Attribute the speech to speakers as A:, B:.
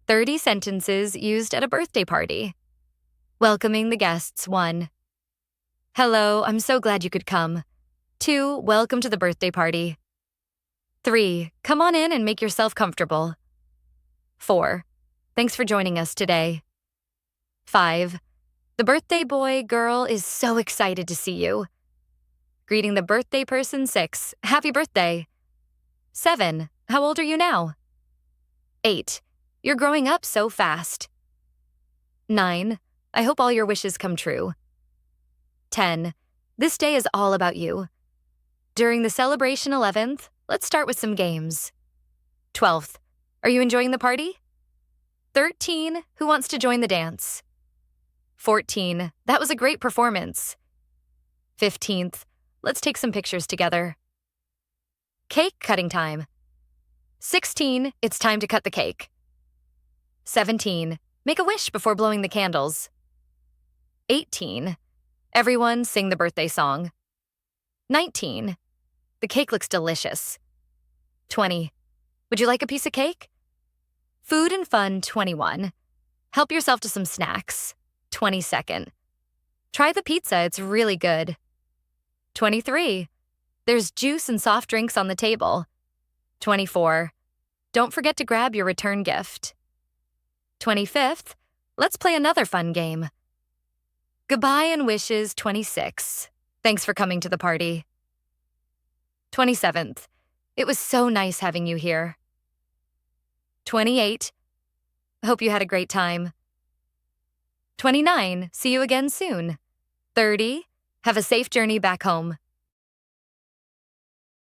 A: 30 sentences used at a birthday party. Welcoming the guests, 1. Hello, I'm so glad you could come. 2. Welcome to the birthday party. 3. Come on in and make yourself comfortable. 4. Thanks for joining us today. 5. The birthday boy, girl is so excited to see you. Greeting the birthday person, 6. Happy birthday. 7. How old are you now? 8. You're growing up so fast. 9. I hope all your wishes come true. 10. This day is all about you. During the celebration 11th, let's start with some games. 12th. Are you enjoying the party? 13. Who wants to join the dance? 14. That was a great performance. 15th. Let's take some pictures together. Cake cutting time. 16. It's time to cut the cake. 17. Make a wish before blowing the candles. 18. Everyone sing the birthday song. 19. The cake looks delicious. 20. Would you like a piece of cake? Food and fun, 21. Help yourself to some snacks. 22nd. Try the pizza, it's really good. 23. There's juice and soft drinks on the table. 24. Don't forget to grab your return gift. 25th. Let's play another fun game. Goodbye and wishes, 26. Thanks for coming to the party. 27th. It was so nice having you here. 28. Hope you had a great time. 29. See you again soon. 30. Have a safe journey back home.